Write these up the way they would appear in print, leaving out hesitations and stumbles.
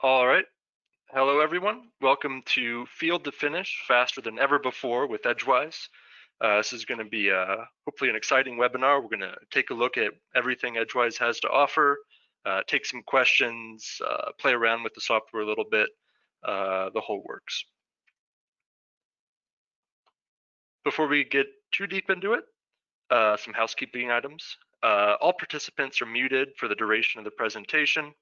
All right. Hello, everyone. Welcome to Field to Finish Faster Than Ever Before with EdgeWise. This is going to be hopefully an exciting webinar. We're going to take a look at everything EdgeWise has to offer, take some questions, play around with the software a little bit, the whole works. Before we get too deep into it, some housekeeping items. All participants are muted for the duration of the presentation.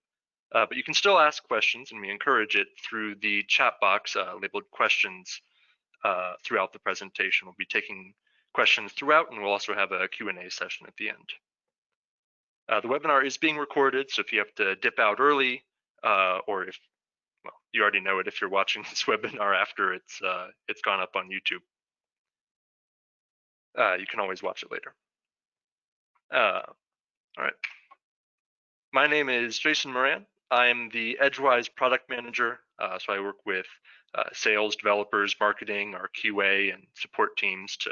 But you can still ask questions, and we encourage it through the chat box labeled questions throughout the presentation. We'll be taking questions throughout, and we'll also have a Q&A session at the end. The webinar is being recorded, so if you have to dip out early, or if, well, you already know it if you're watching this webinar after it's gone up on YouTube. You can always watch it later. All right. My name is Jason Moran. I am the EdgeWise product manager, so I work with sales, developers, marketing, our QA, and support teams to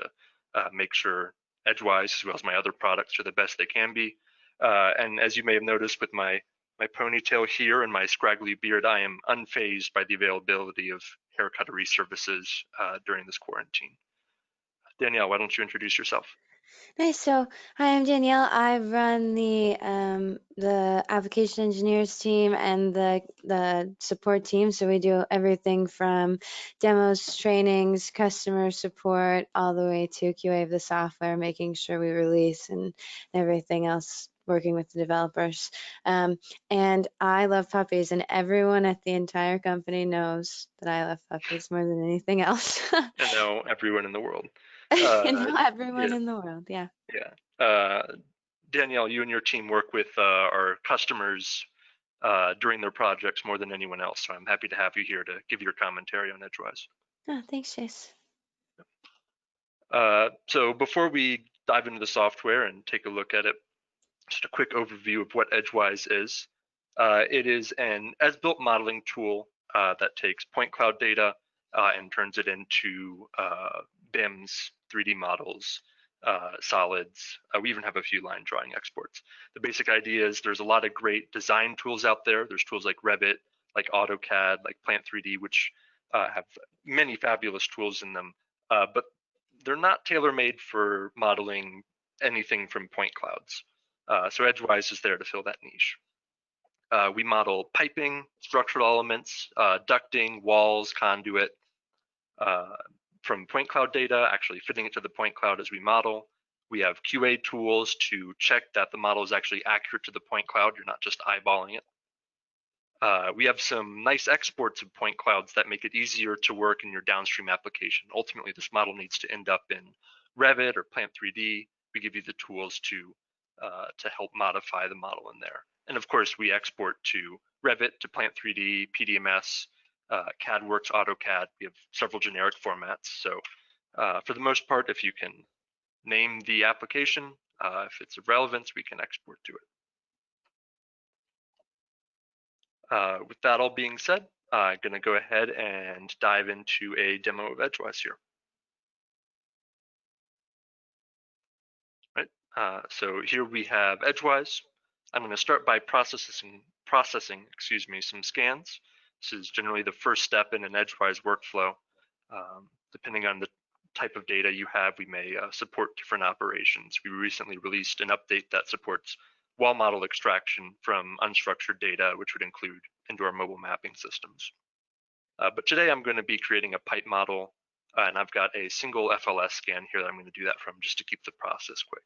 make sure EdgeWise, as well as my other products, are the best they can be. And as you may have noticed with my ponytail here and my scraggly beard, I am unfazed by the availability of haircuttery services during this quarantine. Danielle, why don't you introduce yourself? Nice. So, hi, I'm Danielle. I run the application engineers team and the support team. So we do everything from demos, trainings, customer support, all the way to QA of the software, making sure we release and everything else, working with the developers. And I love puppies, and everyone at the entire company knows that I love puppies more than anything else. I know everyone in the world. And not Yeah, everyone in the world, yeah. yeah. Danielle, you and your team work with our customers during their projects more than anyone else, so I'm happy to have you here to give your commentary on EdgeWise. Oh, thanks, Chase. So before we dive into the software and take a look at it, just a quick overview of what EdgeWise is. It is an as-built modeling tool that takes point cloud data and turns it into BIMs, 3D models, solids. We even have a few line drawing exports. The basic idea is there's a lot of great design tools out there. There's tools like Revit, like AutoCAD, like Plant 3D, which have many fabulous tools in them, but they're not tailor-made for modeling anything from point clouds. So EdgeWise is there to fill that niche. We model piping, structural elements, ducting, walls, conduit, from point cloud data, actually fitting it to the point cloud as we model. We have QA tools to check that the model is actually accurate to the point cloud. You're not just eyeballing it. We have some nice exports of point clouds that make it easier to work in your downstream application. Ultimately, this model needs to end up in Revit or Plant 3D. We give you the tools to help modify the model in there. And of course, we export to Revit, to Plant 3D, PDMS, CADWorks, AutoCAD. We have several generic formats. So for the most part, if you can name the application, if it's of relevance, we can export to it. With that all being said, I'm going to go ahead and dive into a demo of EdgeWise here. Right. So here we have EdgeWise. I'm going to start by processing, some scans. This is generally the first step in an EdgeWise workflow. Depending on the type of data you have, we may support different operations. We recently released an update that supports wall model extraction from unstructured data, which would include into our mobile mapping systems. But today I'm going to be creating a pipe model, and I've got a single FLS scan here that I'm going to do that from just to keep the process quick.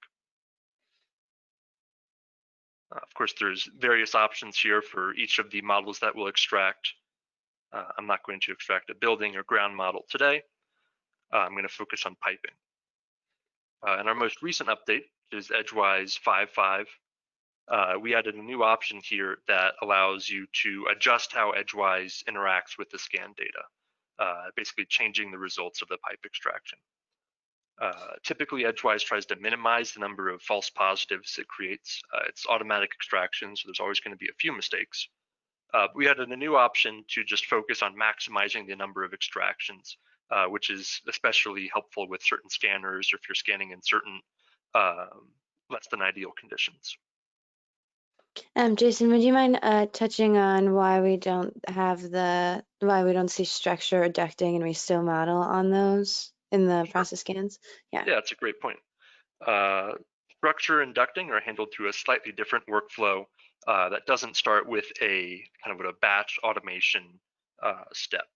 Of course, there's various options here for each of the models that we'll extract. I'm not going to extract a building or ground model today. I'm going to focus on piping. In our most recent update, which is EdgeWise 5.5, we added a new option here that allows you to adjust how EdgeWise interacts with the scan data, basically changing the results of the pipe extraction. Typically, EdgeWise tries to minimize the number of false positives it creates. It's automatic extraction, so there's always going to be a few mistakes. We added a new option to just focus on maximizing the number of extractions, which is especially helpful with certain scanners or if you're scanning in certain less than ideal conditions. Jason, would you mind touching on why we don't see structure or ducting and we still model on those in the Sure. process scans? Yeah. Yeah, that's a great point. Structure and ducting are handled through a slightly different workflow that doesn't start with a kind of a batch automation step.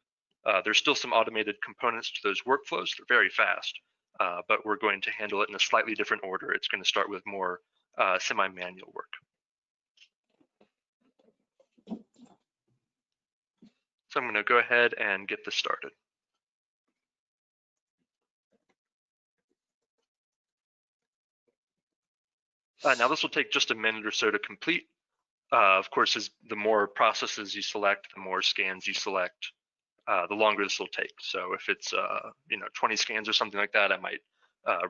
There's still some automated components to those workflows. They're very fast, but we're going to handle it in a slightly different order. It's going to start with more semi-manual work. So I'm going to go ahead and get this started. Now this will take just a minute or so to complete. Of course, as the more processes you select, the more scans you select, the longer this will take. So if it's 20 scans or something like that, I might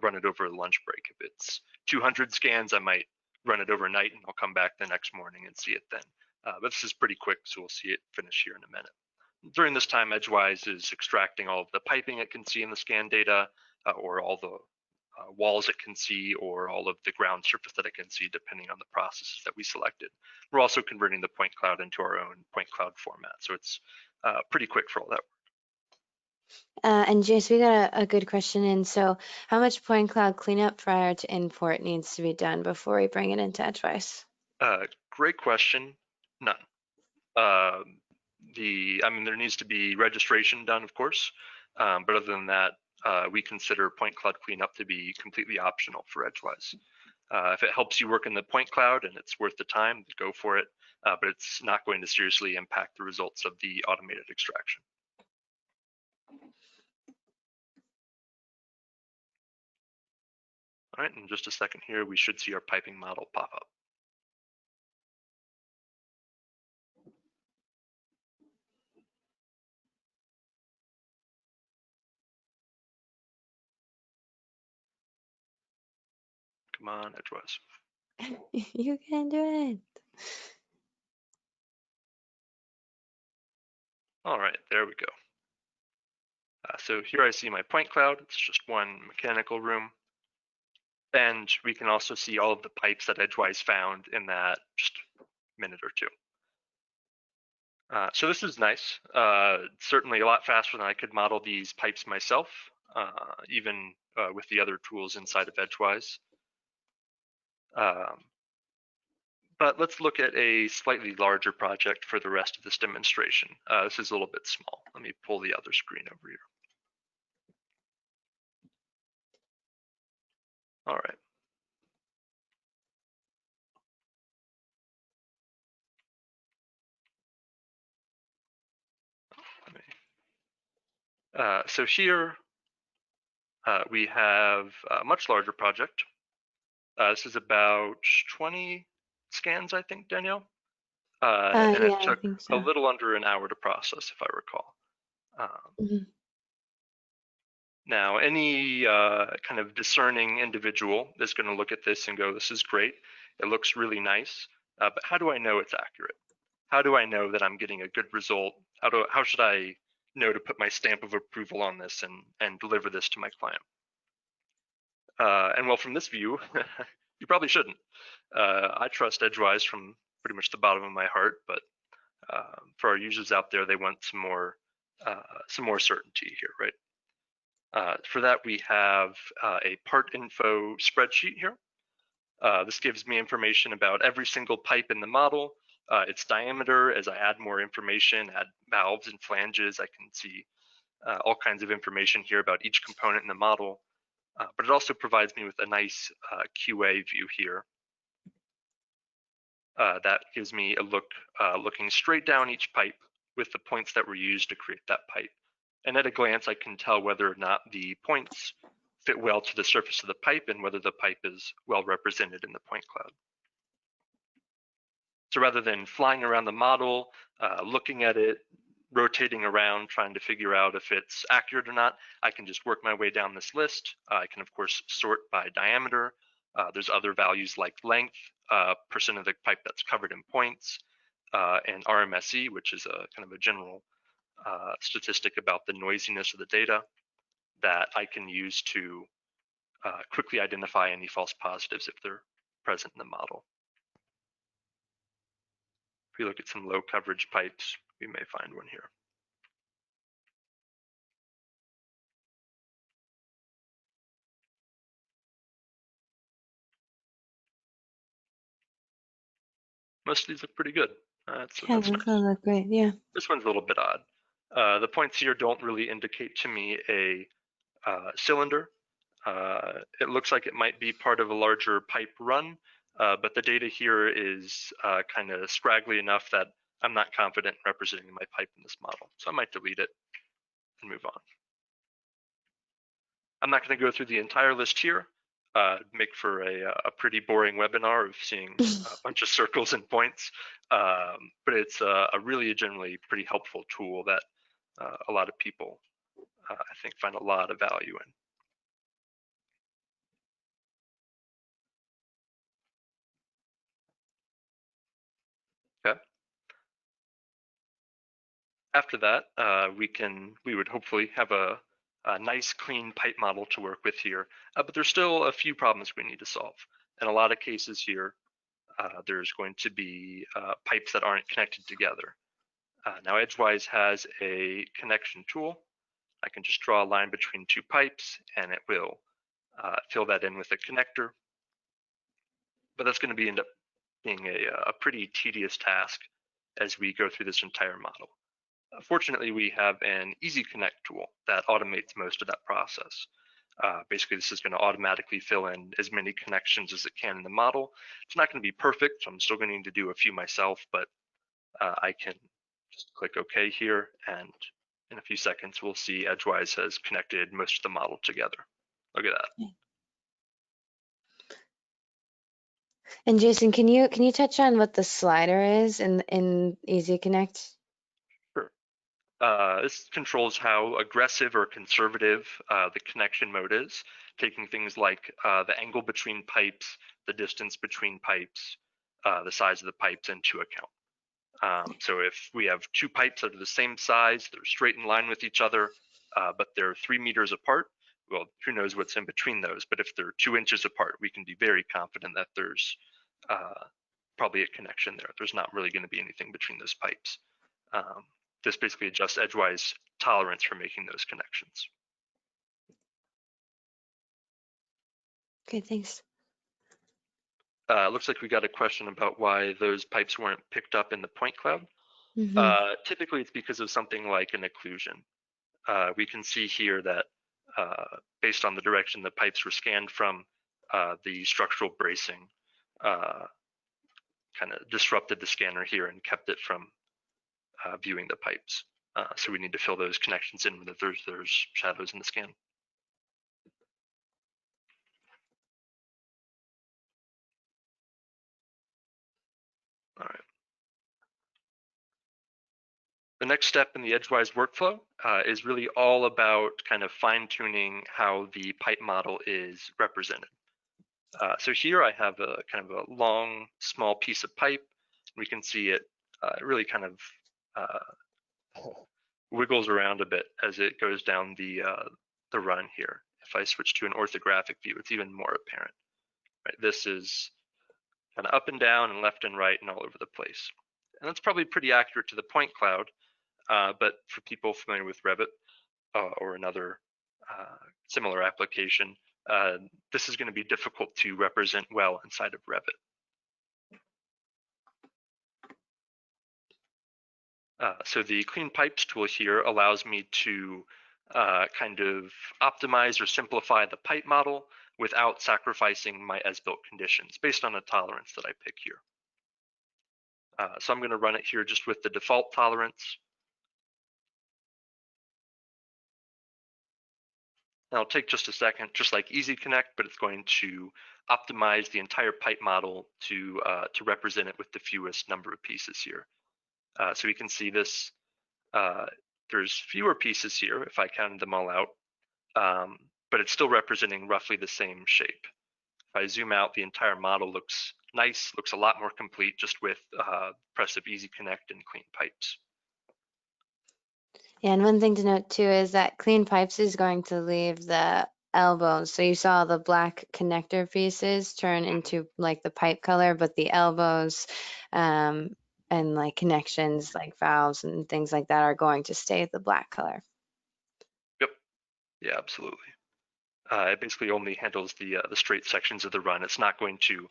run it over a lunch break. If it's 200 scans, I might run it overnight and I'll come back the next morning and see it then. But this is pretty quick, so we'll see it finish here in a minute. During this time, EdgeWise is extracting all of the piping it can see in the scan data, or all the walls it can see, or all of the ground surface that it can see, depending on the processes that we selected. We're also converting the point cloud into our own point cloud format, so it's pretty quick for all that. And Jace, we got a good question in. So how much point cloud cleanup prior to import needs to be done before we bring it into EdgeWise? Great question. None. There needs to be registration done, of course, but other than that, we consider point cloud cleanup to be completely optional for EdgeWise. If it helps you work in the point cloud and it's worth the time, go for it, but it's not going to seriously impact the results of the automated extraction. All right, in just a second here, we should see our piping model pop up. Come on, EdgeWise. You can do it. All right, there we go. So here I see my point cloud. It's just one mechanical room. And we can also see all of the pipes that EdgeWise found in that just minute or two. So this is nice. Certainly a lot faster than I could model these pipes myself, even with the other tools inside of EdgeWise. But let's look at a slightly larger project for the rest of this demonstration. This is a little bit small. Let me pull the other screen over here. All right. So here we have a much larger project. This is about 20 scans, I think, Danielle. And Yeah, it took I think a so. little under an hour to process, if I recall. Now, any kind of discerning individual is going to look at this and go, this is great. It looks really nice. But how do I know it's accurate? How do I know that I'm getting a good result? How should I know to put my stamp of approval on this and deliver this to my client? And well, from this view, you probably shouldn't. I trust EdgeWise from pretty much the bottom of my heart, but for our users out there, they want some more certainty here, right? For that, we have a part info spreadsheet here. This gives me information about every single pipe in the model, its diameter. As I add more information, add valves and flanges, I can see all kinds of information here about each component in the model. But it also provides me with a nice QA view here. That gives me a look looking straight down each pipe with the points that were used to create that pipe. And at a glance, I can tell whether or not the points fit well to the surface of the pipe and whether the pipe is well represented in the point cloud. So rather than flying around the model, looking at it, rotating around, trying to figure out if it's accurate or not, I can just work my way down this list. I can, of course, sort by diameter. There's other values like length, percent of the pipe that's covered in points, and RMSE, which is a kind of a general statistic about the noisiness of the data that I can use to quickly identify any false positives if they're present in the model. we look at some low coverage pipes, we may find one here. Most of these look pretty good. That's nice. Look great, yeah. This one's a little bit odd. The points here don't really indicate to me a cylinder. It looks like it might be part of a larger pipe run, but the data here is kind of scraggly enough that I'm not confident in representing my pipe in this model. So I might delete it and move on. I'm not going to go through the entire list here. Make for a pretty boring webinar of seeing a bunch of circles and points, but it's a really generally pretty helpful tool that a lot of people, I think, find a lot of value in. Okay. After that, we would hopefully have a nice clean pipe model to work with here, but there's still a few problems we need to solve. In a lot of cases here, there's going to be pipes that aren't connected together. Now EdgeWise has a connection tool. I can just draw a line between two pipes and it will fill that in with a connector. But that's going to end up being a pretty tedious task as we go through this entire model. Fortunately, we have an easy connect tool that automates most of that process. Basically, this is going to automatically fill in as many connections as it can in the model. It's not going to be perfect, so I'm still going to need to do a few myself, but I can just click OK here, and in a few seconds, we'll see EdgeWise has connected most of the model together. Look at that. And Jason, can you touch on what the slider is in Easy Connect? Sure. This controls how aggressive or conservative the connection mode is, taking things like the angle between pipes, the distance between pipes, the size of the pipes into account. So if we have two pipes that are the same size, they're straight in line with each other, but they're 3 meters apart, well, who knows what's in between those, but if they're 2 inches apart, we can be very confident that there's probably a connection there. There's not really going to be anything between those pipes. This basically adjusts EdgeWise tolerance for making those connections. Okay, thanks. Looks like we got a question about why those pipes weren't picked up in the point cloud. Typically, it's because of something like an occlusion. We can see here that based on the direction the pipes were scanned from, the structural bracing kind of disrupted the scanner here and kept it from viewing the pipes. So we need to fill those connections in when there's shadows in the scan. All right. The next step in the EdgeWise workflow is really all about kind of fine-tuning how the pipe model is represented. So here I have a kind of a long, small piece of pipe. We can see it really kind of wiggles around a bit as it goes down the run here. If I switch to an orthographic view, it's even more apparent. Right? This is kind of up and down and left and right and all over the place. And that's probably pretty accurate to the point cloud, but for people familiar with Revit or another similar application, this is going to be difficult to represent well inside of Revit. So the Clean Pipes tool here allows me to kind of optimize or simplify the pipe model without sacrificing my as-built conditions based on a tolerance that I pick here. So I'm going to run it here just with the default tolerance. And I'll take just a second, just like Easy Connect, but it's going to optimize the entire pipe model to represent it with the fewest number of pieces here. So we can see this, there's fewer pieces here if I counted them all out, but it's still representing roughly the same shape. If I zoom out, the entire model looks nice, looks a lot more complete just with press of Easy Connect and Clean Pipes. Yeah, and one thing to note too is that Clean Pipes is going to leave the elbows. So you saw the black connector pieces turn into like the pipe color, but the elbows like connections like valves and things like that are going to stay the black color. Yep. Yeah, absolutely. It basically only handles the straight sections of the run. It's not going to,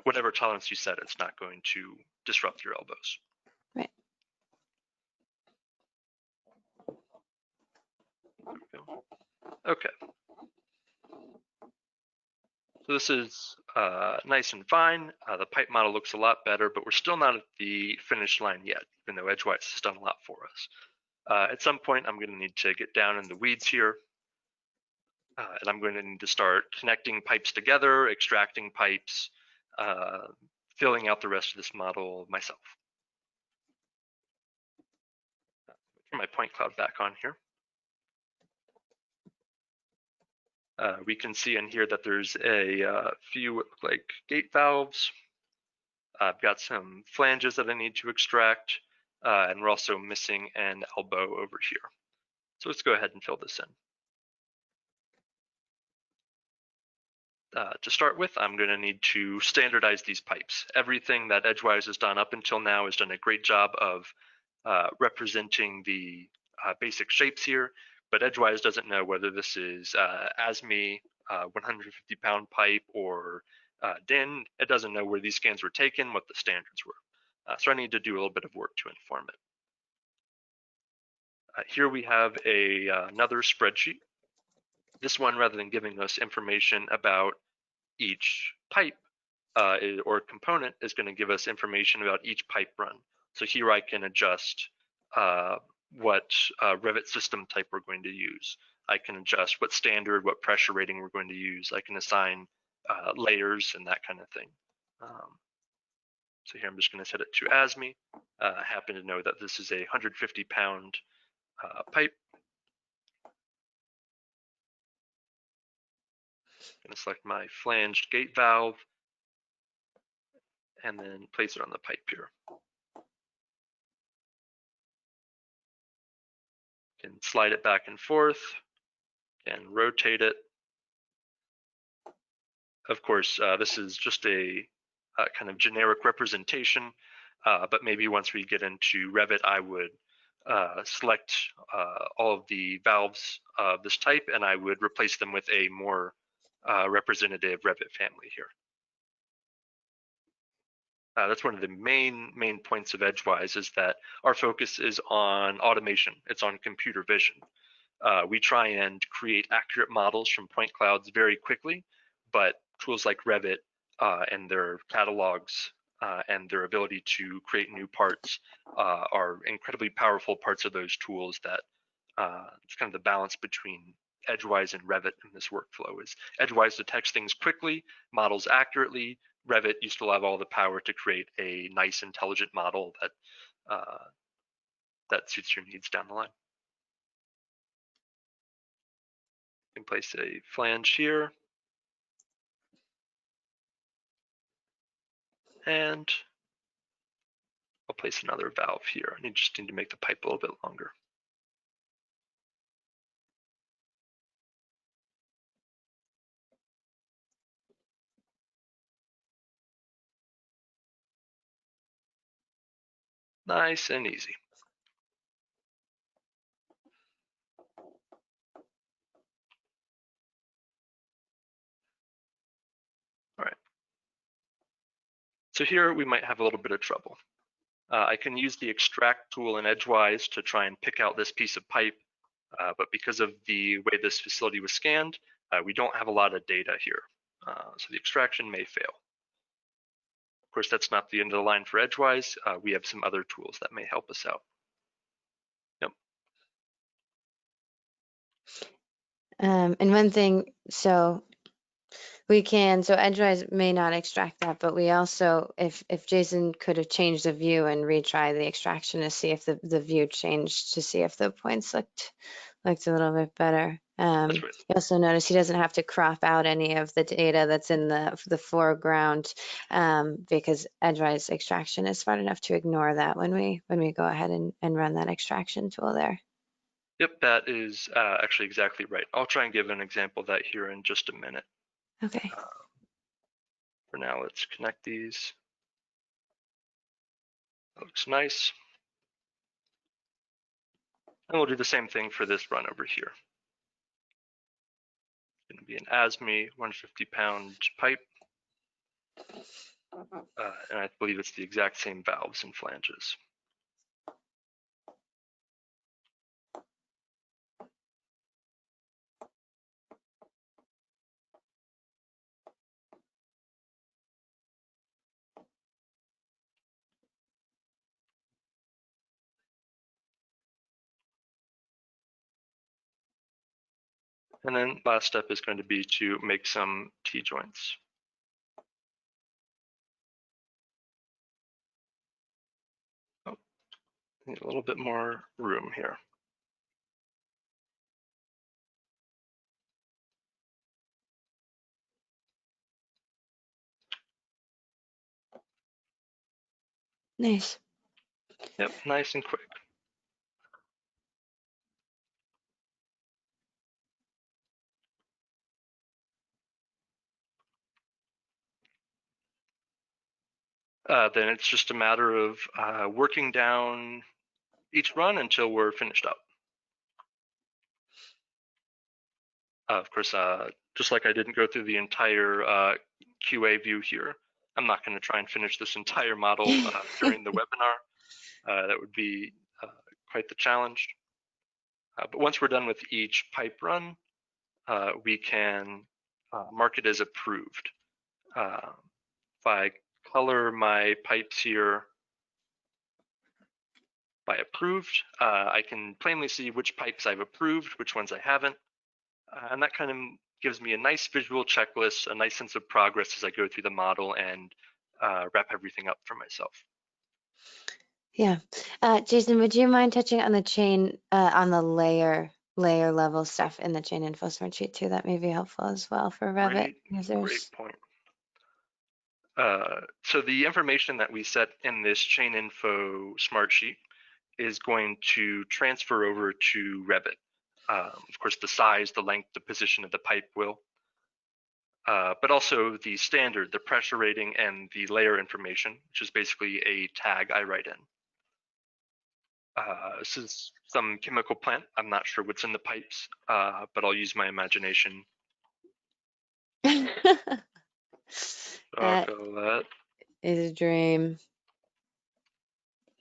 whatever tolerance you set, it's not going to disrupt your elbows. Right. Okay. So this is nice and fine. The pipe model looks a lot better, but we're still not at the finish line yet, even though EdgeWise has done a lot for us. At some point, I'm going to need to get down in the weeds here. And I'm going to need to start connecting pipes together, extracting pipes, filling out the rest of this model myself. Turn my point cloud back on here. We can see in here that there's a few like gate valves. I've got some flanges that I need to extract, and we're also missing an elbow over here. So let's go ahead and fill this in. To start with, I'm going to need to standardize these pipes. Everything that EdgeWise has done up until now has done a great job of representing the basic shapes here, but EdgeWise doesn't know whether this is ASME 150-pound pipe or DIN. It doesn't know where these scans were taken, what the standards were. So I need to do a little bit of work to inform it. Here we have another spreadsheet. This one, rather than giving us information about each pipe or component, is going to give us information about each pipe run. So here I can adjust what Revit system type we're going to use. I can adjust what standard, what pressure rating we're going to use. I can assign layers and that kind of thing. So here I'm just going to set it to ASME. I happen to know that this is a 150-pound pipe. I'm going to select my flanged gate valve and then place it on the pipe here. Can slide it back and forth and rotate it. Of course, this is just a kind of generic representation, but maybe once we get into Revit, I would select all of the valves of this type, and I would replace them with a more representative Revit family here. That's one of the main points of EdgeWise, is that our focus is on automation. It's on computer vision. We try and create accurate models from point clouds very quickly, but tools like Revit and their catalogs and their ability to create new parts are incredibly powerful parts of those tools. That it's kind of the balance between EdgeWise and Revit in this workflow. Is EdgeWise detects things quickly, models accurately. Revit, you still have all the power to create a nice, intelligent model that that suits your needs down the line. You can place a flange here. And I'll place another valve here. I just need to make the pipe a little bit longer. Nice and easy. All right. So here we might have a little bit of trouble. I can use the extract tool in EdgeWise to try and pick out this piece of pipe, but because of the way this facility was scanned, we don't have a lot of data here. So the extraction may fail. Of course, that's not the end of the line for EdgeWise. We have some other tools that may help us out. Yep. And one thing, so EdgeWise may not extract that, but we also, if Jason could have changed the view and retry the extraction to see if the view changed, to see if the points looked a little bit better. That's right. You also notice he doesn't have to crop out any of the data that's in the foreground, because EdgeWise extraction is smart enough to ignore that when we go ahead and run that extraction tool there. Yep, that is actually exactly right. I'll try and give an example of that here in just a minute. Okay. For now, let's connect these. That looks nice. And we'll do the same thing for this run over here. It's going to be an ASME 150-pound pipe. And I believe it's the exact same valves and flanges. And then last step is going to be to make some T-joints. Oh, need a little bit more room here. Nice. Yep, nice and quick. Then it's just a matter of working down each run until we're finished up. Of course, just like I didn't go through the entire QA view here, I'm not going to try and finish this entire model during the webinar. That would be quite the challenge. But once we're done with each pipe run, we can mark it as approved. If I color my pipes here by approved, I can plainly see which pipes I've approved, which ones I haven't. And that kind of gives me a nice visual checklist, a nice sense of progress as I go through the model and wrap everything up for myself. Yeah. Jason, would you mind touching on the chain, on the layer level stuff in the chain info spreadsheet too? That may be helpful as well for Revit users. Great point. So the information that we set in this chain info smartsheet is going to transfer over to Revit. Of course, the size, the length, the position of the pipe will, but also the standard, the pressure rating, and the layer information, which is basically a tag I write in. This is some chemical plant. I'm not sure what's in the pipes, but I'll use my imagination. That is a dream.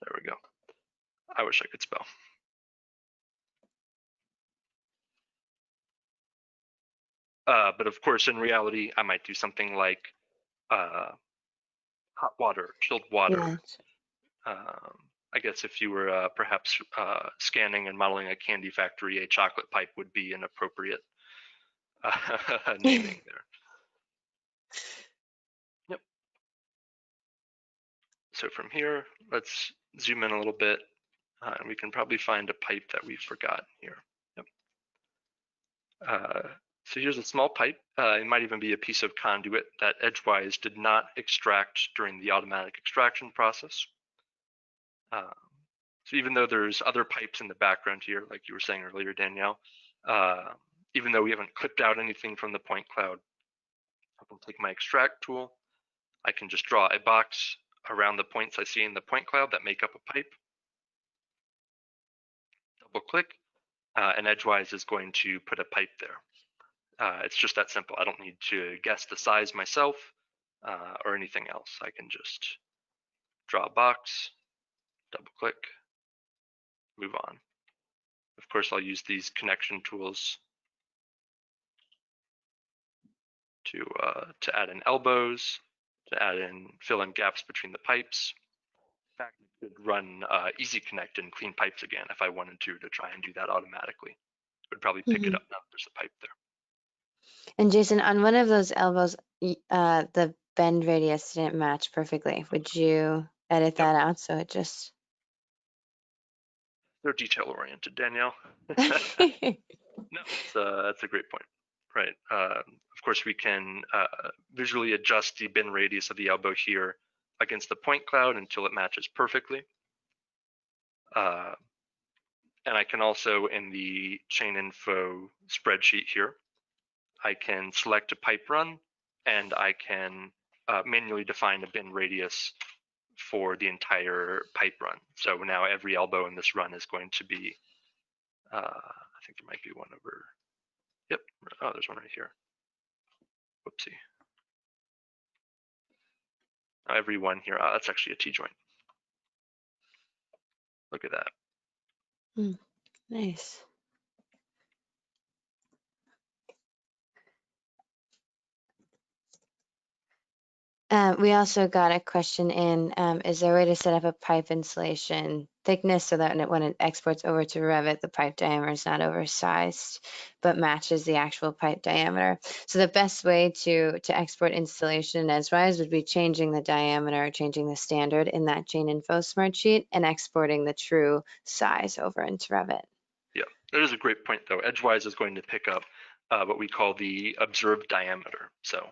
There we go. I wish I could spell. But of course, in reality, I might do something like hot water, chilled water. Yeah. I guess if you were perhaps scanning and modeling a candy factory, a chocolate pipe would be an appropriate naming there. Yep. So from here, let's zoom in a little bit, and we can probably find a pipe that we forgot here. Yep. So here's a small pipe. It might even be a piece of conduit that EdgeWise did not extract during the automatic extraction process. So even though there's other pipes in the background here, like you were saying earlier, Danielle, even though we haven't clipped out anything from the point cloud, I can take my extract tool. I can just draw a box around the points I see in the point cloud that make up a pipe. Double click, and EdgeWise is going to put a pipe there. It's just that simple. I don't need to guess the size myself or anything else. I can just draw a box, double click, move on. Of course, I'll use these connection tools to add in elbows, to add in, fill in gaps between the pipes. In fact, I could run Easy Connect and clean pipes again if I wanted to try and do that automatically. It would probably pick it up now that there's a pipe there. And Jason, on one of those elbows, the bend radius didn't match perfectly. Would you edit that out so it just... They're detail-oriented, Danielle. No, that's a great point. Right. Of course, we can visually adjust the bend radius of the elbow here against the point cloud until it matches perfectly. And I can also, in the chain info spreadsheet here, I can select a pipe run, and I can manually define a bend radius for the entire pipe run. So now every elbow in this run is going to be, I think there might be one over, yep, oh, there's one right here. Whoopsie. Every one here, that's actually a T-joint. Look at that. Nice. We also got a question in, is there a way to set up a pipe insulation thickness so that when it exports over to Revit, the pipe diameter is not oversized, but matches the actual pipe diameter? So the best way to export installation in EdgeWise would be changing the diameter, changing the standard in that chain info spreadsheet and exporting the true size over into Revit. Yeah, that is a great point though. EdgeWise is going to pick up what we call the observed diameter. So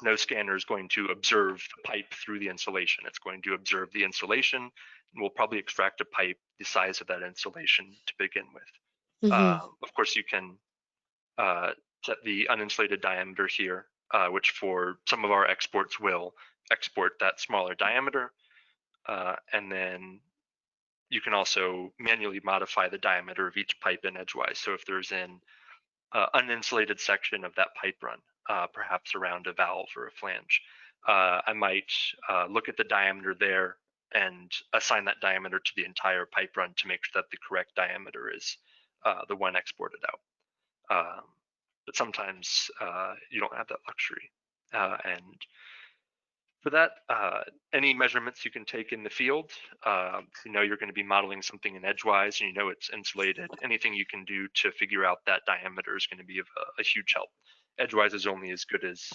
no scanner is going to observe the pipe through the insulation. It's going to observe the insulation and will probably extract a pipe the size of that insulation to begin with. Of course, you can set the uninsulated diameter here, which for some of our exports will export that smaller diameter. And then you can also manually modify the diameter of each pipe in EdgeWise. So if there's an uninsulated section of that pipe run, perhaps around a valve or a flange, I might look at the diameter there and assign that diameter to the entire pipe run to make sure that the correct diameter is the one exported out. But sometimes you don't have that luxury. And for that, any measurements you can take in the field, you know you're going to be modeling something in EdgeWise and you know it's insulated. Anything you can do to figure out that diameter is going to be of a huge help. EdgeWise is only as good as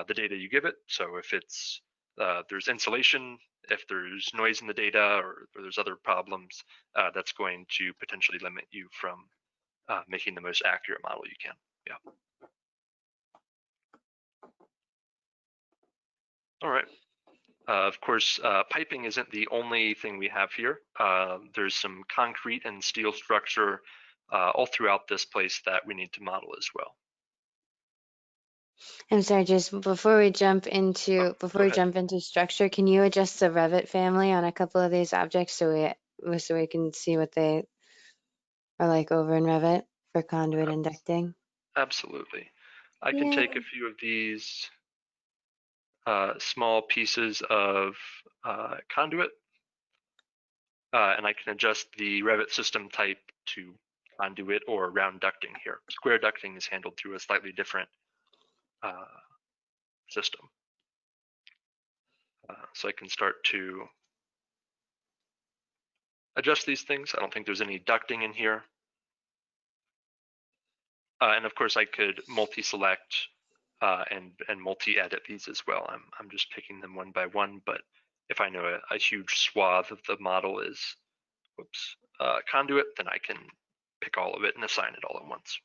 the data you give it. So if it's there's insulation, if there's noise in the data, or there's other problems, that's going to potentially limit you from making the most accurate model you can. Yeah. All right. Of course, piping isn't the only thing we have here. There's some concrete and steel structure all throughout this place that we need to model as well. I'm sorry, just before we jump into structure, can you adjust the Revit family on a couple of these objects so we can see what they are like over in Revit for conduit and ducting? Absolutely. I can take a few of these small pieces of conduit, and I can adjust the Revit system type to conduit or round ducting here. Square ducting is handled through a slightly different system. So I can start to adjust these things. I don't think there's any ducting in here. And of course I could multi-select and multi-edit these as well. I'm just picking them one by one, but if I know a huge swath of the model is conduit, then I can pick all of it and assign it all at once.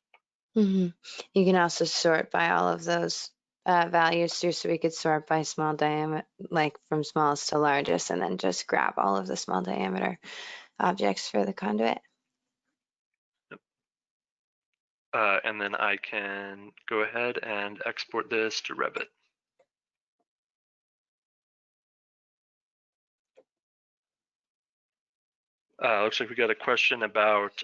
You can also sort by all of those values too, so we could sort by small diameter, like from smallest to largest, and then just grab all of the small diameter objects for the conduit. Yep. And then I can go ahead and export this to Revit. Looks like we got a question about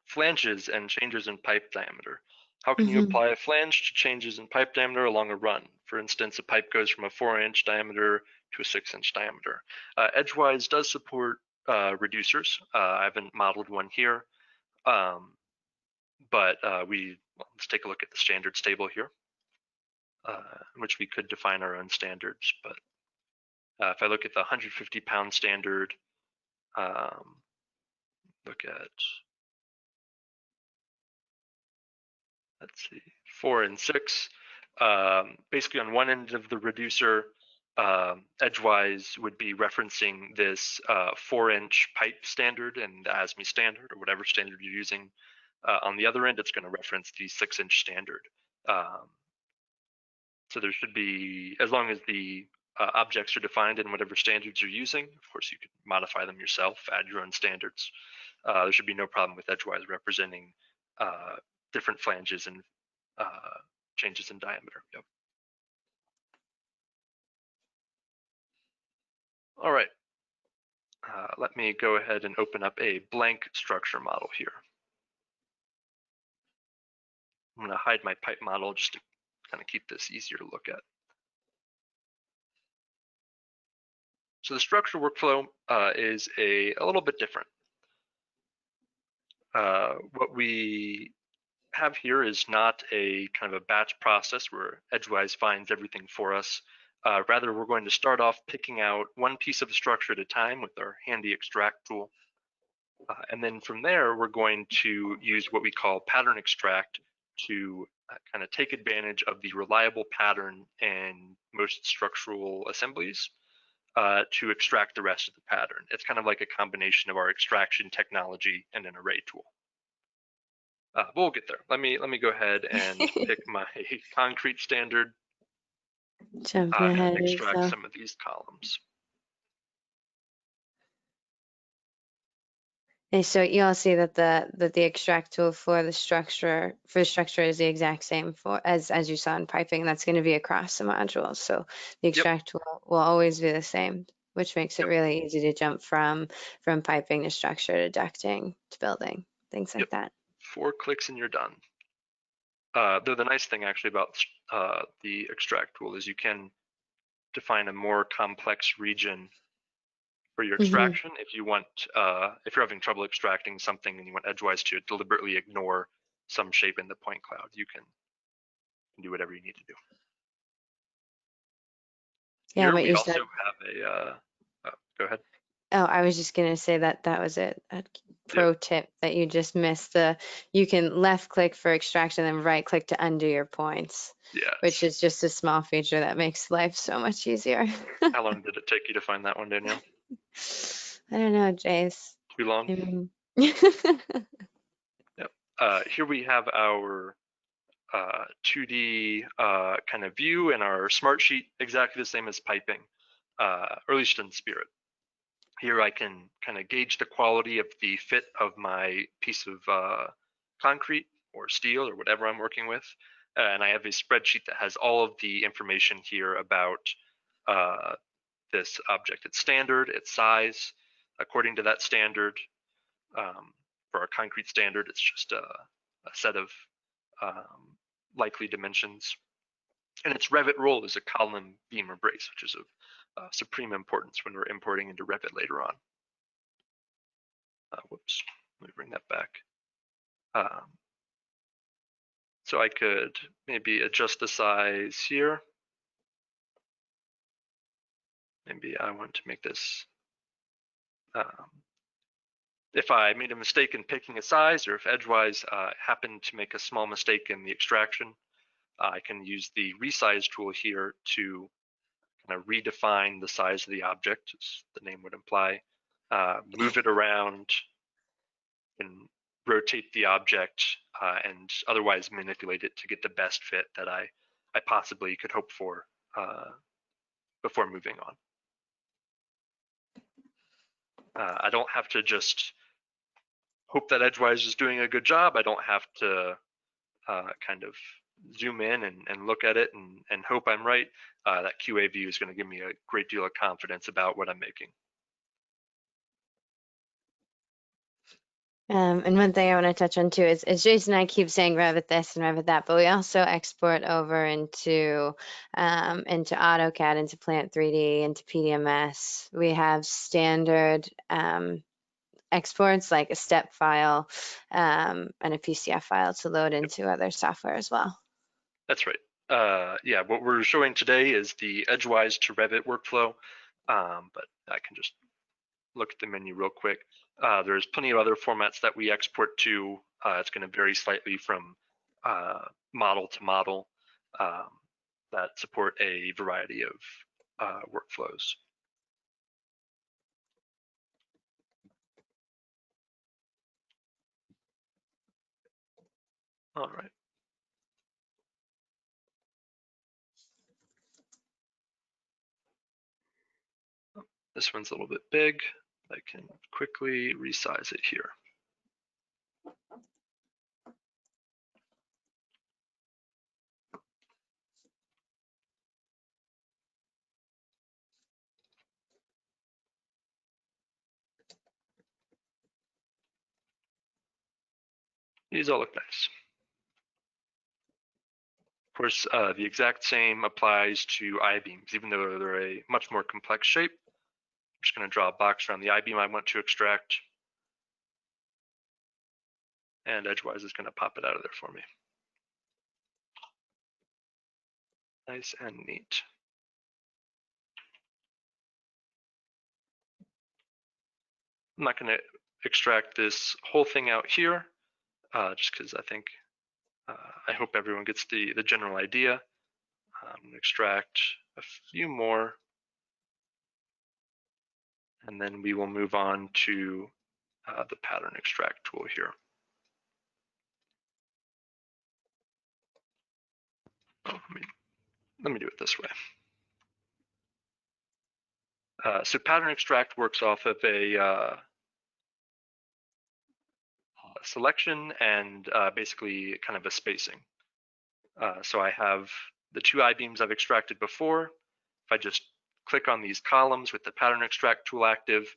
flanges and changes in pipe diameter. How can you apply a flange to changes in pipe diameter along a run? For instance, a pipe goes from a 4-inch diameter to a 6-inch diameter. EdgeWise does support reducers. I haven't modeled one here, but let's take a look at the standards table here, in which we could define our own standards. But if I look at the 150-pound standard, look at, let's see, 4 and 6. Basically on one end of the reducer, EdgeWise would be referencing this 4-inch pipe standard and the ASME standard or whatever standard you're using. On the other end, it's going to reference the 6-inch standard. So there should be, as long as the objects are defined in whatever standards you're using, of course you could modify them yourself, add your own standards. There should be no problem with EdgeWise representing different flanges and changes in diameter. Yep. All right. Let me go ahead and open up a blank structure model here. I'm going to hide my pipe model just to kind of keep this easier to look at. So the structure workflow is a little bit different. What we have here is not a kind of a batch process where EdgeWise finds everything for us. Rather, we're going to start off picking out one piece of the structure at a time with our handy extract tool. And then from there, we're going to use what we call pattern extract to kind of take advantage of the reliable pattern in most structural assemblies to extract the rest of the pattern. It's kind of like a combination of our extraction technology and an array tool. But we'll get there. Let me go ahead and pick my concrete standard Jumping ahead and of extract yourself. some of these columns. And so you all see that the extract tool for the structure is the exact same for as you saw in piping. That's going to be across the modules. So the Yep. extract tool will always be the same, which makes it really easy to jump from piping to structure to ducting to building, things like that. 4 clicks and you're done. Though the nice thing actually about the extract tool is you can define a more complex region for your extraction. If you want, if you're having trouble extracting something and you want EdgeWise to deliberately ignore some shape in the point cloud, you can do whatever you need to do. Yeah, Here but we you also said, have a, go ahead. oh, I was just going to say that was a pro Yep. tip that you just missed. You can left click for extraction and right click to undo your points, which is just a small feature that makes life so much easier. How long did it take you to find that one, Danielle? I don't know, Jace. Too long? I mean, Yep. Here we have our 2D kind of view and our smart sheet, exactly the same as piping, or at least in spirit. Here I can kind of gauge the quality of the fit of my piece of concrete or steel or whatever I'm working with. And I have a spreadsheet that has all of the information here about this object, its standard, its size. According to that standard, for our concrete standard, it's just a set of likely dimensions. And its Revit role is a column beam or brace, which is of supreme importance when we're importing into Revit later on. Whoops, let me bring that back. So I could maybe adjust the size here. Maybe I want to make this, if I made a mistake in picking a size, or if EdgeWise happened to make a small mistake in the extraction, I can use the resize tool here to kind of redefine the size of the object, as the name would imply, move it around, and rotate the object, and otherwise manipulate it to get the best fit that I possibly could hope for before moving on. I don't have to just hope that EdgeWise is doing a good job. I don't have to kind of zoom in and look at it and hope I'm right. That QA view is going to give me a great deal of confidence about what I'm making. and one thing I want to touch on too is Jason and I keep saying Revit this and Revit that, but we also export over into AutoCAD, into Plant 3D, into PDMS. We have standard exports like a step file and a PCF file to load into other software as well. That's right. Yeah, what we're showing today is the EdgeWise to Revit workflow, but I can just look at the menu real quick. There's plenty of other formats that we export to. It's going to vary slightly from model to model that support a variety of workflows. All right. This one's a little bit big. I can quickly resize it here. These all look nice. Of course, the exact same applies to I-beams, even though they're a much more complex shape. I'm just going to draw a box around the I-beam I want to extract. And EdgeWise is going to pop it out of there for me. Nice and neat. I'm not going to extract this whole thing out here, just because I hope everyone gets the general idea. I'm going to extract a few more, and then we will move on to the pattern extract tool here. Oh, let me do it this way. So pattern extract works off of a selection and basically kind of a spacing. So I have the two I-beams I've extracted before. If I just click on these columns with the pattern extract tool active,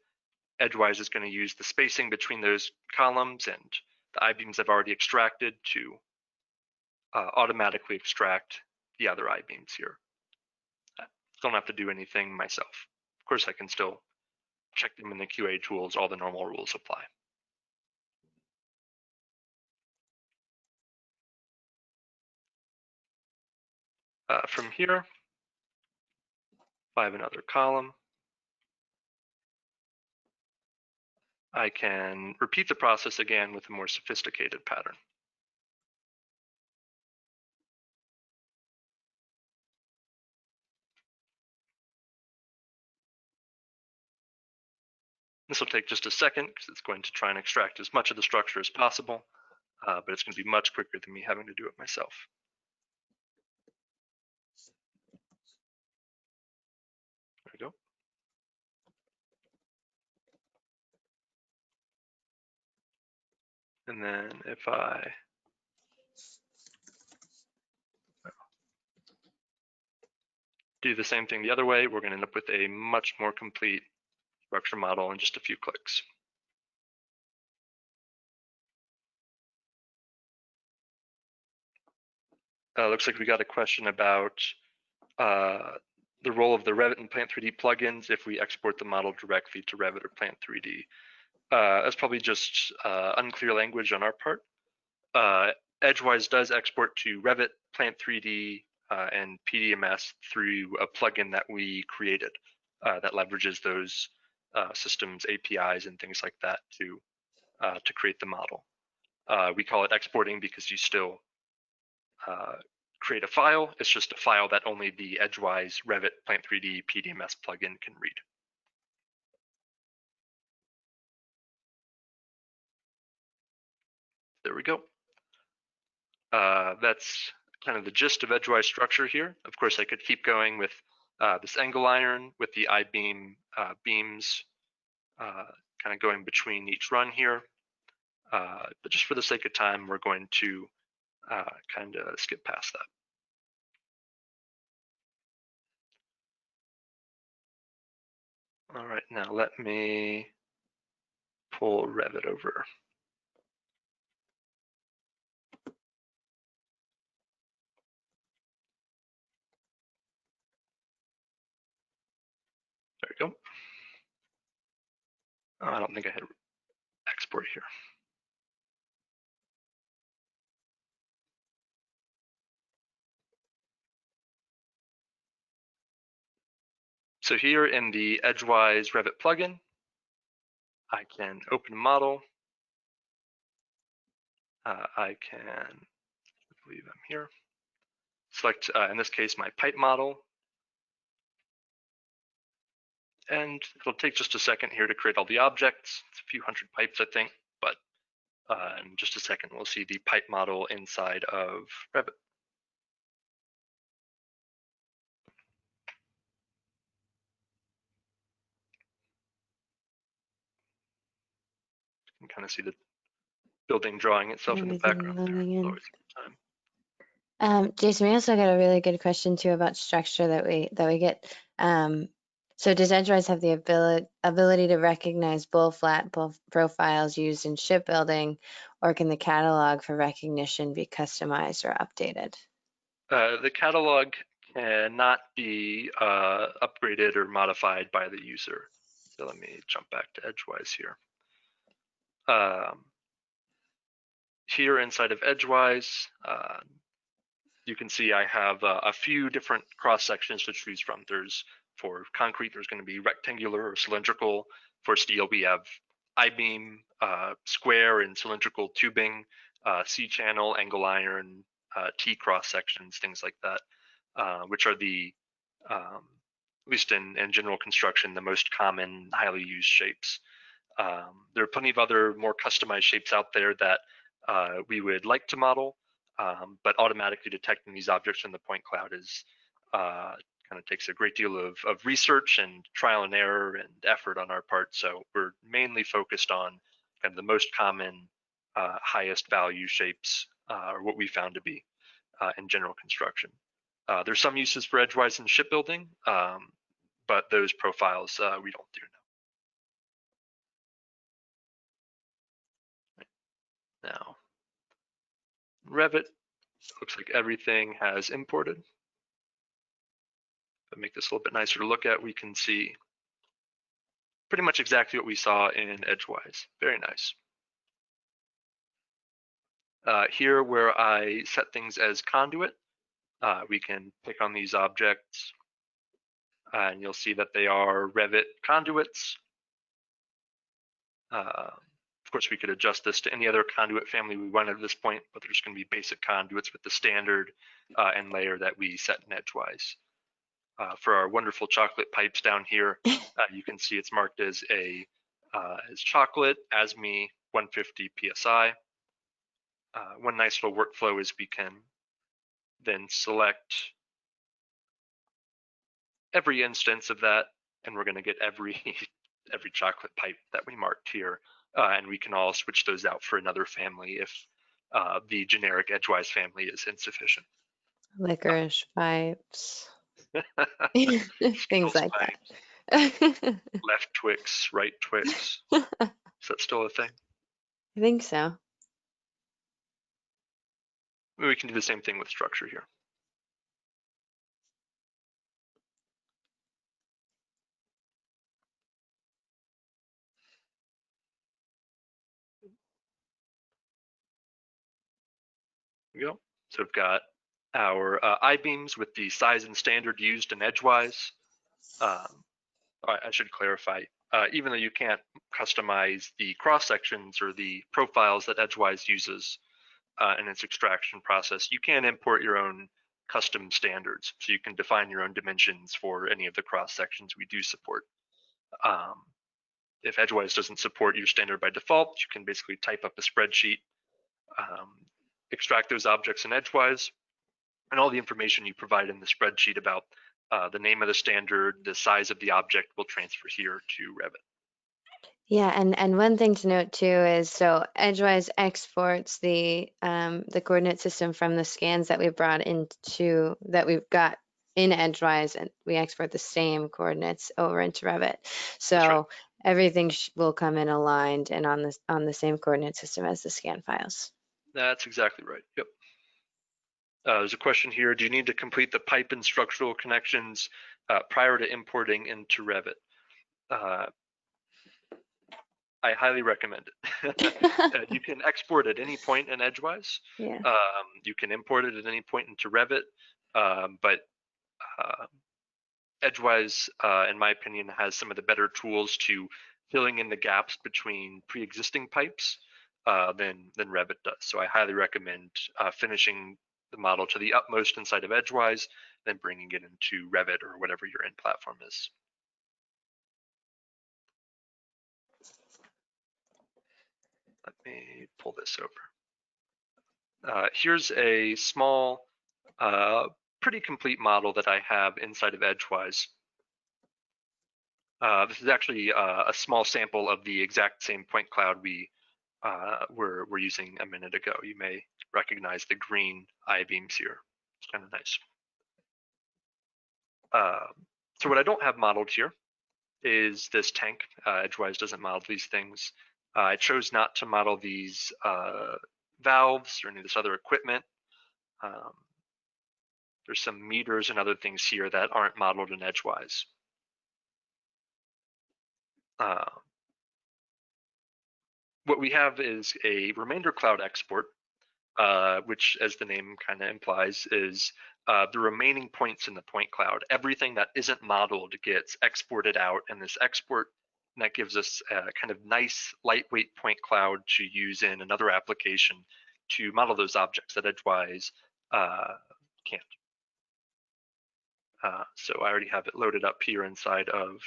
EdgeWise is going to use the spacing between those columns and the I-beams I've already extracted to automatically extract the other I-beams here. I don't have to do anything myself. Of course, I can still check them in the QA tools. All the normal rules apply. From here, if I have another column, I can repeat the process again with a more sophisticated pattern. This will take just a second because it's going to try and extract as much of the structure as possible, but it's going to be much quicker than me having to do it myself. There we go. And then if I do the same thing the other way, we're going to end up with a much more complete structure model in just a few clicks. Looks like we got a question about the role of the Revit and Plant 3D plugins if we export the model directly to Revit or Plant 3D. That's probably just unclear language on our part. EdgeWise does export to Revit, Plant 3D, and PDMS through a plugin that we created that leverages those systems, APIs, and things like that to create the model. We call it exporting because you still create a file. It's just a file that only the EdgeWise Revit Plant 3D PDMS plugin can read. There we go. That's kind of the gist of EdgeWise structure here. Of course, I could keep going with this angle iron with the I-beam beams kind of going between each run here. But just for the sake of time, we're going to kind of skip past that. All right, now let me pull Revit over. There we go. Oh, I don't think I had export here. So here in the EdgeWise Revit plugin, I can open a model. I can, I believe I'm here, select, in this case, my pipe model. And it'll take just a second here to create all the objects. It's a few hundred pipes, I think, but in just a second, we'll see the pipe model inside of Revit. You can kind of see the building drawing itself in the background there. Jason, we also got a really good question too about structure that we get. So does EdgeWise have the ability to recognize both flat profiles used in shipbuilding, or can the catalog for recognition be customized or updated? The catalog cannot be upgraded or modified by the user. So let me jump back to EdgeWise here. Here inside of EdgeWise, you can see I have a few different cross sections to choose from. There's for concrete, there's going to be rectangular or cylindrical. For steel, we have I-beam, square and cylindrical tubing, C-channel, angle iron, T cross sections, things like that, which are the, at least in general construction, the most common, highly used shapes. There are plenty of other more customized shapes out there that we would like to model, but automatically detecting these objects in the point cloud is kind of takes a great deal of research and trial and error and effort on our part. So we're mainly focused on kind of the most common, highest value shapes, or what we found to be in general construction. There's some uses for EdgeWise in shipbuilding, but those profiles we don't do now. Now, Revit, looks like everything has imported. But make this a little bit nicer to look at, we can see pretty much exactly what we saw in EdgeWise. Very nice. Here where I set things as conduit, we can pick on these objects and you'll see that they are Revit conduits. Of course, we could adjust this to any other conduit family we want at this point, but there's going to be basic conduits with the standard and layer that we set in EdgeWise. For our wonderful chocolate pipes down here, you can see it's marked as as chocolate, ASME 150 psi. One nice little workflow is we can then select every instance of that, and we're going to get every chocolate pipe that we marked here, and we can all switch those out for another family if the generic EdgeWise family is insufficient. Licorice pipes. Things like that. Left Twix, right Twix. Is that still a thing? I think so. We can do the same thing with structure here. There we go. So we've got our I-beams with the size and standard used in EdgeWise. I should clarify, even though you can't customize the cross sections or the profiles that EdgeWise uses in its extraction process, you can import your own custom standards. So you can define your own dimensions for any of the cross sections we do support. If EdgeWise doesn't support your standard by default, you can basically type up a spreadsheet, extract those objects in EdgeWise, and all the information you provide in the spreadsheet about the name of the standard, the size of the object will transfer here to Revit. Yeah, and one thing to note too is so EdgeWise exports the coordinate system from the scans that we've got in EdgeWise, and we export the same coordinates over into Revit. So right. Everything will come in aligned and on the same coordinate system as the scan files. That's exactly right. Yep. There's a question here. Do you need to complete the pipe and structural connections prior to importing into Revit? I highly recommend it. You can export at any point in EdgeWise. Yeah. You can import it at any point into Revit, but EdgeWise, in my opinion, has some of the better tools to filling in the gaps between pre-existing pipes than Revit does. So I highly recommend finishing the model to the utmost inside of EdgeWise, then bringing it into Revit or whatever your end platform is. Let me pull this over. Here's a small, pretty complete model that I have inside of EdgeWise. This is actually a small sample of the exact same point cloud we were using a minute ago. You may recognize the green I-beams here. It's kind of nice. So what I don't have modeled here is this tank. EdgeWise doesn't model these things. I chose not to model these valves or any of this other equipment. There's some meters and other things here that aren't modeled in EdgeWise. What we have is a remainder cloud export, which, as the name kind of implies, is the remaining points in the point cloud. Everything that isn't modeled gets exported out, and this export that gives us a kind of nice lightweight point cloud to use in another application to model those objects that EdgeWise can't. So I already have it loaded up here inside of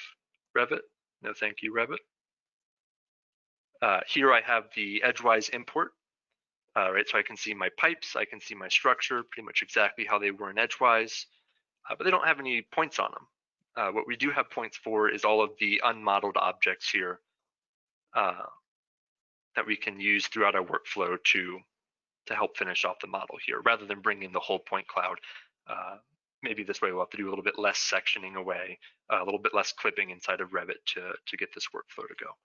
Revit. No, thank you, Revit. Here I have the EdgeWise import. Right, so I can see my pipes, I can see my structure, pretty much exactly how they were in EdgeWise, but they don't have any points on them. What we do have points for is all of the unmodeled objects here that we can use throughout our workflow to help finish off the model here, rather than bringing the whole point cloud. Maybe this way we'll have to do a little bit less sectioning away, a little bit less clipping inside of Revit to get this workflow to go.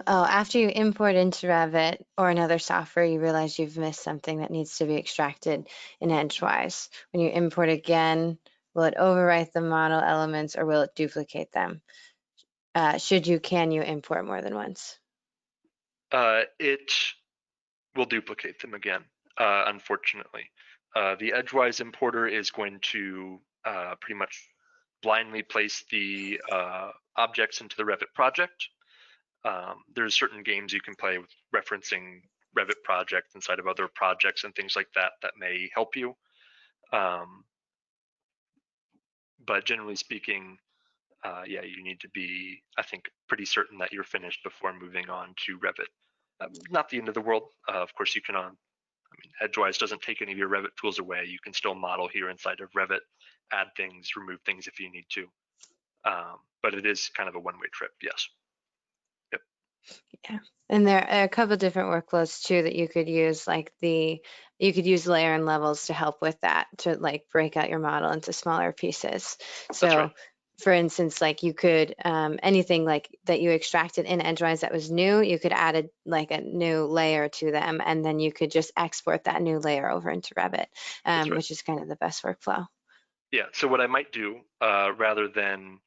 After you import into Revit or another software, you realize you've missed something that needs to be extracted in EdgeWise. When you import again, will it overwrite the model elements or will it duplicate them? Can you import more than once? It will duplicate them again, unfortunately. The EdgeWise importer is going to pretty much blindly place the objects into the Revit project. There's certain games you can play with referencing Revit projects inside of other projects and things like that that may help you. But generally speaking, yeah, you need to be, I think, pretty certain that you're finished before moving on to Revit. Not the end of the world. Of course, you can, I mean, EdgeWise doesn't take any of your Revit tools away. You can still model here inside of Revit, add things, remove things if you need to. But it is kind of a one-way trip, yes. Yep. Yeah, and there are a couple different workflows too that you could use, like you could use layer and levels to help with that, to like break out your model into smaller pieces. So That's right. For instance, like you could, anything like that you extracted in EdgeWise that was new, you could add like a new layer to them, and then you could just export that new layer over into Revit, Right. which is kind of the best workflow. Yeah, so what I might do, rather than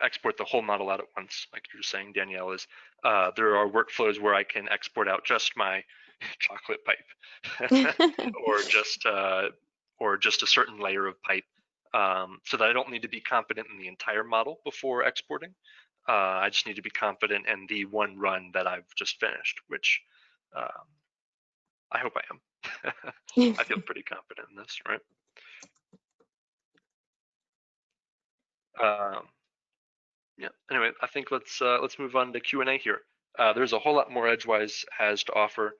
export the whole model out at once, like you're saying, Danielle, is there are workflows where I can export out just my chocolate pipe or just a certain layer of pipe, so that I don't need to be confident in the entire model before exporting. I just need to be confident in the one run that I've just finished, which I hope I am. I feel pretty confident in this, right? Yeah. Anyway, I think let's move on to Q&A here. There's a whole lot more EdgeWise has to offer.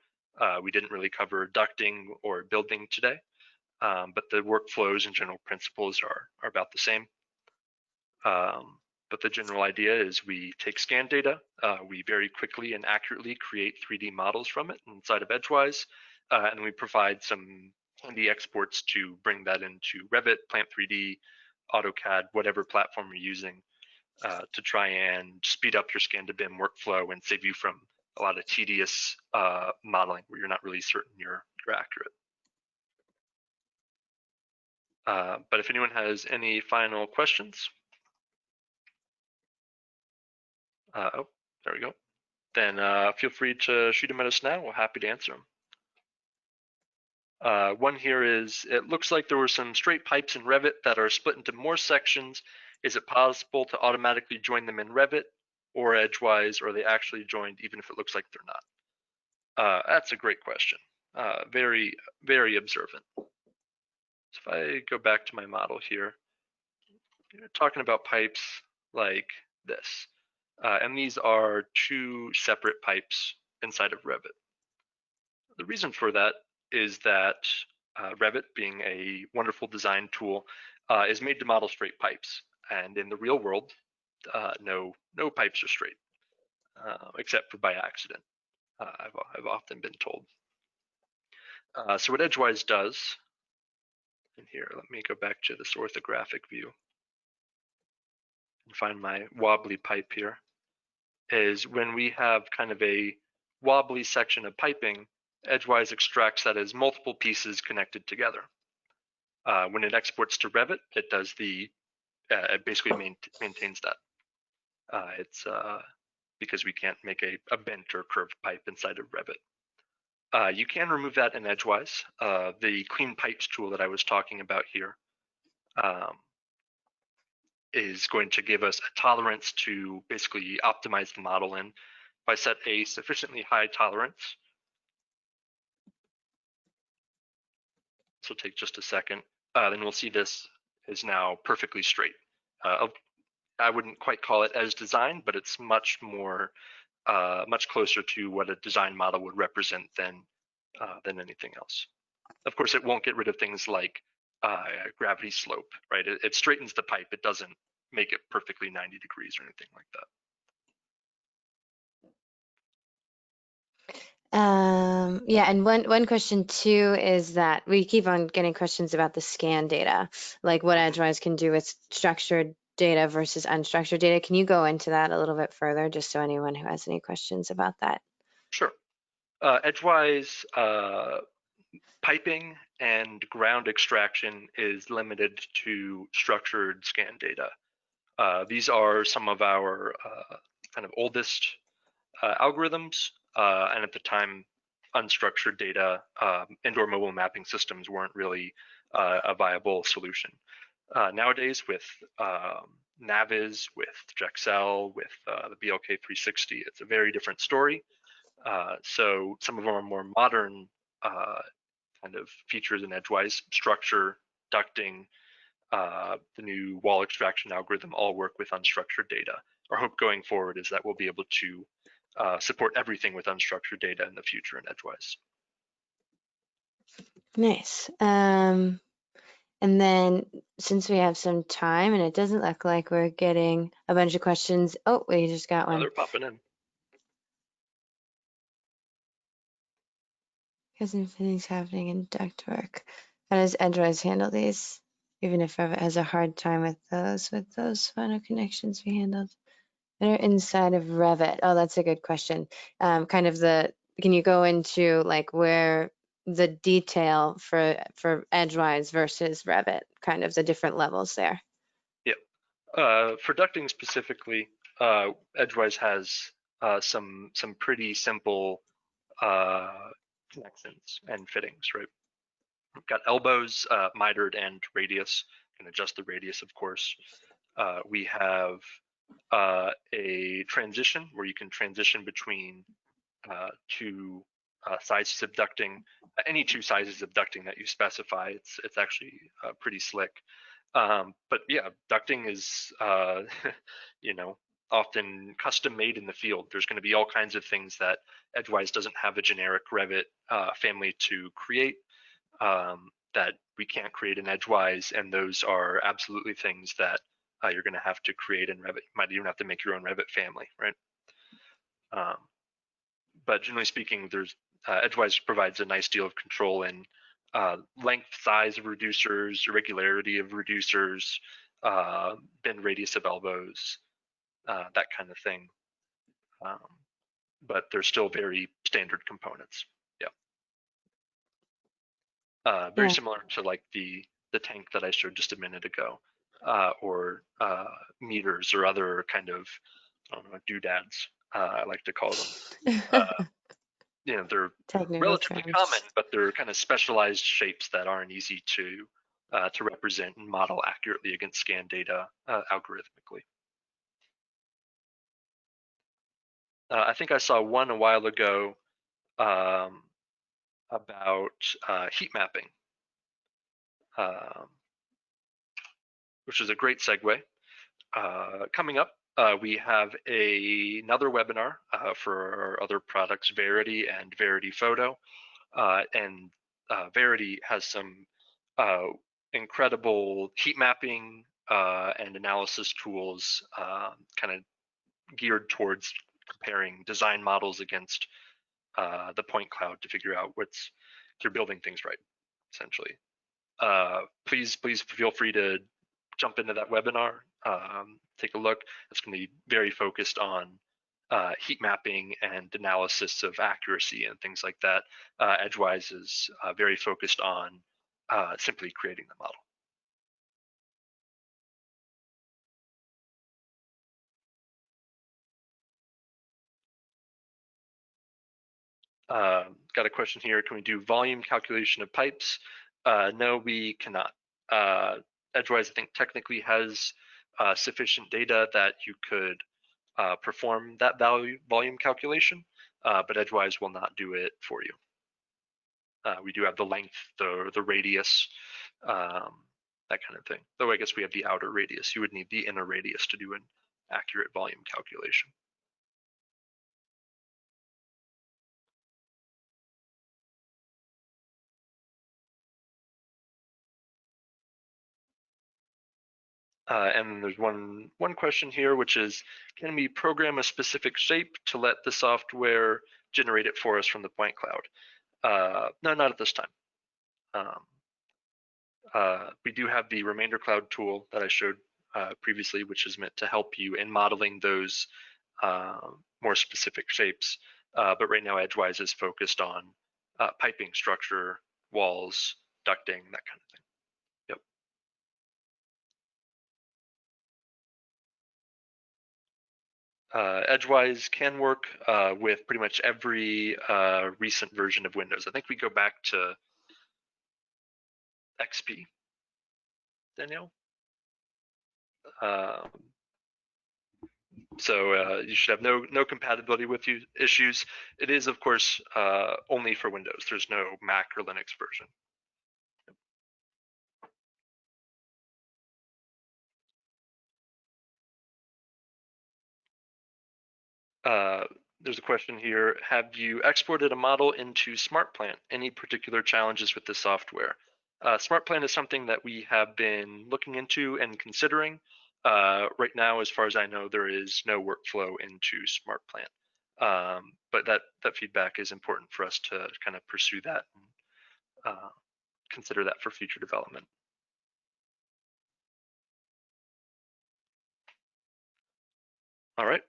We didn't really cover ducting or building today, but the workflows and general principles are about the same. But the general idea is we take scan data, we very quickly and accurately create 3D models from it inside of EdgeWise, and we provide some handy exports to bring that into Revit, Plant 3D, AutoCAD, whatever platform you're using, to try and speed up your scan to BIM workflow and save you from a lot of tedious modeling where you're not really certain you're accurate. But if anyone has any final questions, oh, there we go. Then feel free to shoot them at us now. We're happy to answer them. One here is, it looks like there were some straight pipes in Revit that are split into more sections. Is it possible to automatically join them in Revit or EdgeWise, or are they actually joined even if it looks like they're not? That's a great question. Very, very observant. So if I go back to my model here, you're talking about pipes like this. And these are two separate pipes inside of Revit. The reason for that is that Revit, being a wonderful design tool, is made to model straight pipes. And in the real world, no pipes are straight, except for by accident. I've often been told. So what EdgeWise does, and here, let me go back to this orthographic view and find my wobbly pipe here, is when we have kind of a wobbly section of piping, EdgeWise extracts that as multiple pieces connected together. When it exports to Revit, it does it basically maintains that. It's because we can't make a bent or curved pipe inside of Revit. You can remove that in EdgeWise. The Clean Pipes tool that I was talking about here is going to give us a tolerance to basically optimize the model in. If I set a sufficiently high tolerance, this will take just a second, then we'll see this is now perfectly straight. I wouldn't quite call it as designed, but it's much more, much closer to what a design model would represent than anything else. Of course, it won't get rid of things like gravity slope, right? It straightens the pipe. It doesn't make it perfectly 90 degrees or anything like that. Yeah, and one question too is that we keep on getting questions about the scan data, like what EdgeWise can do with structured data versus unstructured data. Can you go into that a little bit further, just so anyone who has any questions about that? Sure. EdgeWise piping and ground extraction is limited to structured scan data. These are some of our kind of oldest algorithms, and at the time, unstructured data indoor mobile mapping systems weren't really a viable solution. Nowadays, with Naviz, with Jexcel, with the BLK 360, it's a very different story. So some of our more modern kind of features in EdgeWise, structure, ducting, the new wall extraction algorithm all work with unstructured data. Our hope going forward is that we'll be able to support everything with unstructured data in the future in EdgeWise. Nice. And then since we have some time and it doesn't look like we're getting a bunch of questions. Oh, we just got one. They're popping in. Because things happening in ductwork. How does EdgeWise handle these? Even if Revit has a hard time with those final connections we handled that are inside of Revit. Oh, that's a good question. Kind of can you go into like where the detail for EdgeWise versus Revit, kind of the different levels there? Yep. For ducting specifically, EdgeWise has some pretty simple connections and fittings, right? We've got elbows, mitered, and radius. You can adjust the radius, of course. We have a transition where you can transition between two sizes of ducting, any two sizes of ducting that you specify. It's actually pretty slick. But yeah, ducting is you know, often custom made in the field. There's going to be all kinds of things that EdgeWise doesn't have a generic Revit family to create that we can't create in EdgeWise, and those are absolutely things that you're going to have to create in Revit. You might even have to make your own Revit family, right? But generally speaking, there's EdgeWise provides a nice deal of control in length, size of reducers, irregularity of reducers, bend radius of elbows, that kind of thing. But they're still very standard components. Yeah. Very similar to like the tank that I showed just a minute ago, or meters or other kind of, I don't know, doodads, I like to call them. You know, they're relatively common, but they're kind of specialized shapes that aren't easy to represent and model accurately against scan data algorithmically. I think I saw one a while ago about heat mapping, which is a great segue. Coming up, we have another webinar for our other products, Verity and Verity Photo. And Verity has some incredible heat mapping and analysis tools kind of geared towards comparing design models against the point cloud to figure out what's you're building things right, essentially. Please feel free to jump into that webinar, take a look. It's going to be very focused on heat mapping and analysis of accuracy and things like that. EdgeWise is very focused on simply creating the model. Got a question here. Can we do volume calculation of pipes? No, we cannot. EdgeWise, I think, technically has sufficient data that you could perform that volume calculation, but EdgeWise will not do it for you. We do have the length, the radius, that kind of thing. Though I guess we have the outer radius. You would need the inner radius to do an accurate volume calculation. And then there's one question here, which is, can we program a specific shape to let the software generate it for us from the point cloud? No, not at this time. We do have the remainder cloud tool that I showed previously, which is meant to help you in modeling those more specific shapes. But right now, EdgeWise is focused on piping structure, walls, ducting, that kind of thing. EdgeWise can work with pretty much every recent version of Windows. I think we go back to XP, Danielle. So you should have no compatibility with issues. It is, of course, only for Windows. There's no Mac or Linux version. There's a question here. Have you exported a model into SmartPlant? Any particular challenges with the software? SmartPlant is something that we have been looking into and considering. Right now, as far as I know, there is no workflow into SmartPlant. But that feedback is important for us to kind of pursue that and consider that for future development. All right.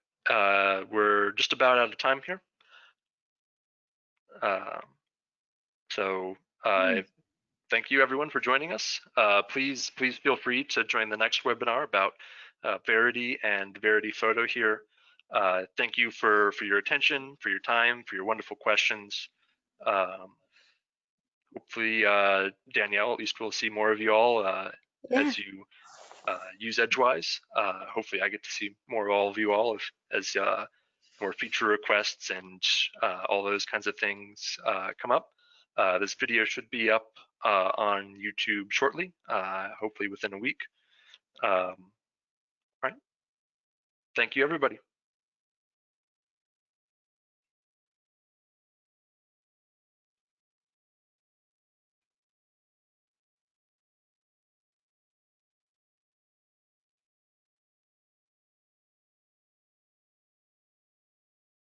We're just about out of time here. So thank you everyone for joining us. Please feel free to join the next webinar about Verity and Verity Photo here. Thank you for your attention, for your time, for your wonderful questions. Hopefully, Danielle, at least we'll see more of you all as you use EdgeWise. Hopefully I get to see more of all of you all as more feature requests and all those kinds of things come up. This video should be up on YouTube shortly, hopefully within a week. All right. Thank you, everybody.